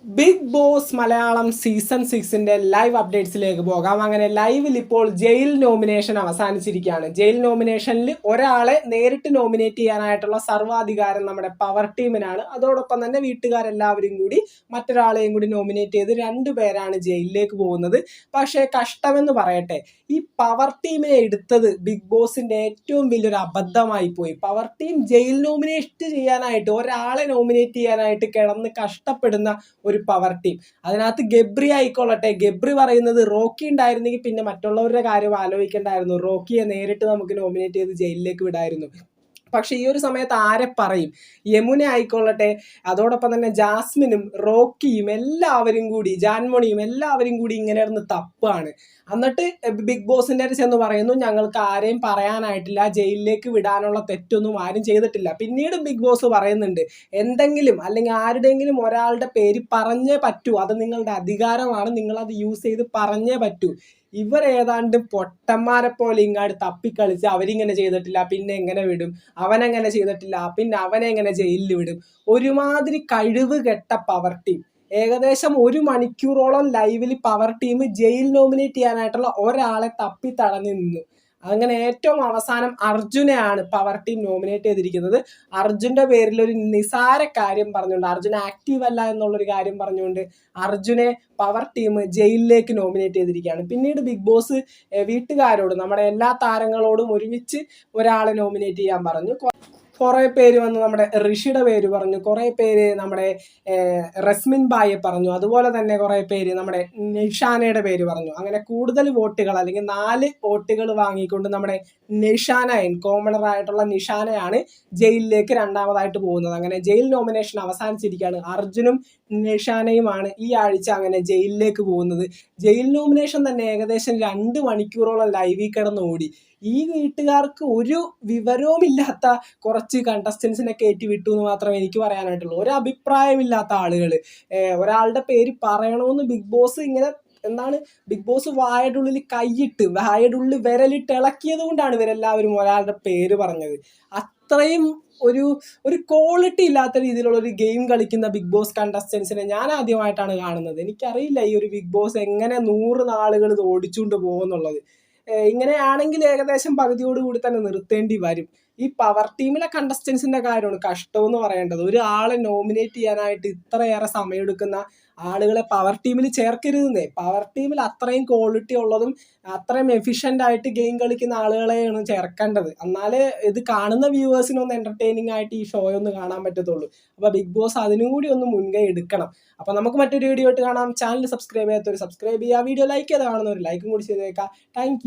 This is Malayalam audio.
ബിഗ് ബോസ് മലയാളം സീസൺ 6ന്റെ ലൈവ് അപ്ഡേറ്റ്സിലേക്ക് പോകാം. അങ്ങനെ ലൈവിൽ ഇപ്പോൾ ജയിൽ നോമിനേഷൻ അവസാനിച്ചിരിക്കുകയാണ്. ജയിൽ നോമിനേഷനിൽ ഒരാളെ നേരിട്ട് നോമിനേറ്റ് ചെയ്യാനായിട്ടുള്ള സർവാധികാരം നമ്മുടെ പവർ ടീമിനാണ്. അതോടൊപ്പം തന്നെ വീട്ടുകാരെല്ലാവരും കൂടി മറ്റൊരാളെയും കൂടി നോമിനേറ്റ് ചെയ്ത് 2 പേരാണ് ജയിലിലേക്ക് പോകുന്നത്. പക്ഷേ കഷ്ടമെന്ന് പറയട്ടെ, ഈ പവർ ടീമിനെ എടുത്തത് ബിഗ് ബോസിന്റെ ഏറ്റവും വലിയൊരു അബദ്ധമായി പോയി. പവർ ടീം ജയിൽ നോമിനേറ്റ് ചെയ്യാനായിട്ട്, ഒരാളെ നോമിനേറ്റ് ചെയ്യാനായിട്ട് കിടന്ന് കഷ്ടപ്പെടുന്ന ഒരു പവർ ടീം. അതിനകത്ത് ഗബ്രി ആയിക്കൊള്ളട്ടെ, ഗബ്രി പറയുന്നത് റോക്കി ഉണ്ടായിരുന്നെങ്കിൽ പിന്നെ മറ്റുള്ളവരുടെ കാര്യം ആലോചിക്കേണ്ടായിരുന്നു, റോക്കിയെ നേരിട്ട് നമുക്ക് നോമിനേറ്റ് ചെയ്ത് ജയിലിലേക്ക് വിടായിരുന്നു. പക്ഷെ ഈ ഒരു സമയത്ത് ആരെ പറയും? യമുന ആയിക്കൊള്ളട്ടെ, അതോടൊപ്പം തന്നെ ജാസ്മിനും റോക്കിയും എല്ലാവരും കൂടി, ജാൻമണിയും എല്ലാവരും കൂടി ഇങ്ങനെ ഇരുന്ന് തപ്പാണ്. എന്നിട്ട് ബിഗ് ബോസിൻ്റെ അടുത്ത് ചെന്ന് പറയുന്നു, ഞങ്ങൾക്ക് ആരെയും പറയാനായിട്ടില്ല, ജയിലിലേക്ക് വിടാനുള്ള തെറ്റൊന്നും ആരും ചെയ്തിട്ടില്ല. പിന്നീട് ബിഗ് ബോസ് പറയുന്നുണ്ട്, എന്തെങ്കിലും അല്ലെങ്കിൽ ആരുടെയെങ്കിലും ഒരാളുടെ പേര് പറഞ്ഞേ പറ്റൂ, അത് നിങ്ങളുടെ അധികാരമാണ്, നിങ്ങളത് യൂസ് ചെയ്ത് പറഞ്ഞേ പറ്റൂ. ഇവരേതാണ്ട് പൊട്ടന്മാരെ പോലെ ഇങ്ങാട് തപ്പിക്കളിച്ച് അവരിങ്ങനെ ചെയ്തിട്ടില്ല പിന്നെ എങ്ങനെ വിടും, അവനെങ്ങനെ ചെയ്തിട്ടില്ല പിന്നെ അവനെ എങ്ങനെ ജയിലിൽ വിടും. ഒരുമാതിരി കഴിവ് കെട്ട പവർ ടീം. ഏകദേശം 1 മണിക്കൂറോളം ലൈവിൽ പവർ ടീം ജയിൽ നോമിനേറ്റ് ചെയ്യാനായിട്ടുള്ള ഒരാളെ തപ്പി തടഞ്ഞു നിന്നു. അങ്ങനെ ഏറ്റവും അവസാനം അർജുനെയാണ് പവർ ടീം നോമിനേറ്റ് ചെയ്തിരിക്കുന്നത്. അർജുന്റെ പേരിൽ ഒരു നിസാര കാര്യം പറഞ്ഞുകൊണ്ട്, അർജുൻ ആക്റ്റീവ് അല്ല എന്നുള്ളൊരു കാര്യം പറഞ്ഞുകൊണ്ട് അർജുനെ പവർ ടീം ജയിലിലേക്ക് നോമിനേറ്റ് ചെയ്തിരിക്കുകയാണ്. പിന്നീട് ബിഗ് ബോസ് വീട്ടുകാരോട്, നമ്മുടെ എല്ലാ താരങ്ങളോടും ഒരുമിച്ച് ഒരാളെ നോമിനേറ്റ് ചെയ്യാൻ പറഞ്ഞു. കുറേ പേര് വന്ന് നമ്മുടെ ഋഷിയുടെ പേര് പറഞ്ഞു, കുറേ പേര് നമ്മുടെ റസ്മിൻ ബായെ പറഞ്ഞു, അതുപോലെ തന്നെ കുറേ പേര് നമ്മുടെ നിഷാനയുടെ പേര് പറഞ്ഞു. അങ്ങനെ കൂടുതൽ വോട്ടുകൾ, അല്ലെങ്കിൽ 4 വോട്ടുകൾ വാങ്ങിക്കൊണ്ട് നമ്മുടെ നിഷാനയൻ, കോമണർ ആയിട്ടുള്ള നിഷാനയാണ് ജയിലിലേക്ക് രണ്ടാമതായിട്ട് പോകുന്നത്. അങ്ങനെ ജയിൽ നോമിനേഷൻ അവസാനിച്ചിരിക്കുകയാണ്. അർജുനും നിഷാനയുമാണ് ഈ ആഴ്ച അങ്ങനെ ജയിലിലേക്ക് പോകുന്നത്. ജയിൽ നോമിനേഷൻ തന്നെ ഏകദേശം 2 മണിക്കൂറോളം ലൈവിൽ കിടന്ന് ഓടി. ഈ വീട്ടുകാർക്ക് ഒരു വിവരവുമില്ലാത്ത കുറച്ച് കണ്ടസ്റ്റൻസിനെ കയറ്റി വിട്ടു എന്ന് മാത്രമേ എനിക്ക് പറയാനായിട്ടുള്ളൂ. ഒരു അഭിപ്രായമില്ലാത്ത ആളുകൾ, ഒരാളുടെ പേര് പറയണമെന്ന് ബിഗ് ബോസ് ഇങ്ങനെ, എന്താണ്, ബിഗ് ബോസ് വായുടെ ഉള്ളിൽ കൈയിട്ട്, വായുടെ ഉള്ളിൽ വിരലിട്ട് ഇളക്കിയത് കൊണ്ടാണ് ഇവരെല്ലാവരും ഒരാളുടെ പേര് പറഞ്ഞത്. അത്രയും ഒരു ക്വാളിറ്റി ഇല്ലാത്ത രീതിയിലുള്ള ഒരു ഗെയിം കളിക്കുന്ന ബിഗ് ബോസ് കണ്ടസ്റ്റൻസിനെ ഞാൻ ആദ്യമായിട്ടാണ് കാണുന്നത്. എനിക്കറിയില്ല ഈ ഒരു ബിഗ് ബോസ് എങ്ങനെ 100 നാളുകൾ ഇത് ഓടിച്ചുകൊണ്ട് പോകുമെന്നുള്ളത്. ഇങ്ങനെയാണെങ്കിൽ ഏകദേശം പകുതിയോടുകൂടി തന്നെ നിർത്തേണ്ടി വരും. ഈ പവർ ടീമിലെ കണ്ടസ്റ്റൻസിന്റെ കാര്യമാണ് കഷ്ടമെന്ന് പറയേണ്ടത്. ഒരു ആളെ നോമിനേറ്റ് ചെയ്യാനായിട്ട് ഇത്രയേറെ സമയമെടുക്കുന്ന ആളുകളെ പവർ ടീമിൽ ചേർക്കരുതെന്നേ. പവർ ടീമിൽ അത്രയും ക്വാളിറ്റി ഉള്ളതും അത്രയും എഫിഷ്യൻ്റ് ആയിട്ട് ഗെയിം കളിക്കുന്ന ആളുകളെയാണ് ചേർക്കേണ്ടത്. എന്നാലേ ഇത് കാണുന്ന വ്യൂവേഴ്സിനൊന്ന് എൻ്റർടൈനിങ് ആയിട്ട് ഈ ഷോ ഒന്ന് കാണാൻ പറ്റത്തുള്ളൂ. അപ്പോൾ ബിഗ് ബോസ് അതിനും കൂടി ഒന്ന് മുൻകൈ എടുക്കണം. അപ്പോൾ നമുക്ക് മറ്റൊരു വീഡിയോ ആയിട്ട് കാണാം. ചാനൽ സബ്സ്ക്രൈബ് ചെയ്യാത്തവർ സബ്സ്ക്രൈബ് ചെയ്യുക, വീഡിയോ ലൈക്ക് ചെയ്ത് കാണുന്നവർ ലൈക്കും കൂടി ചെയ്തേക്കാം. താങ്ക്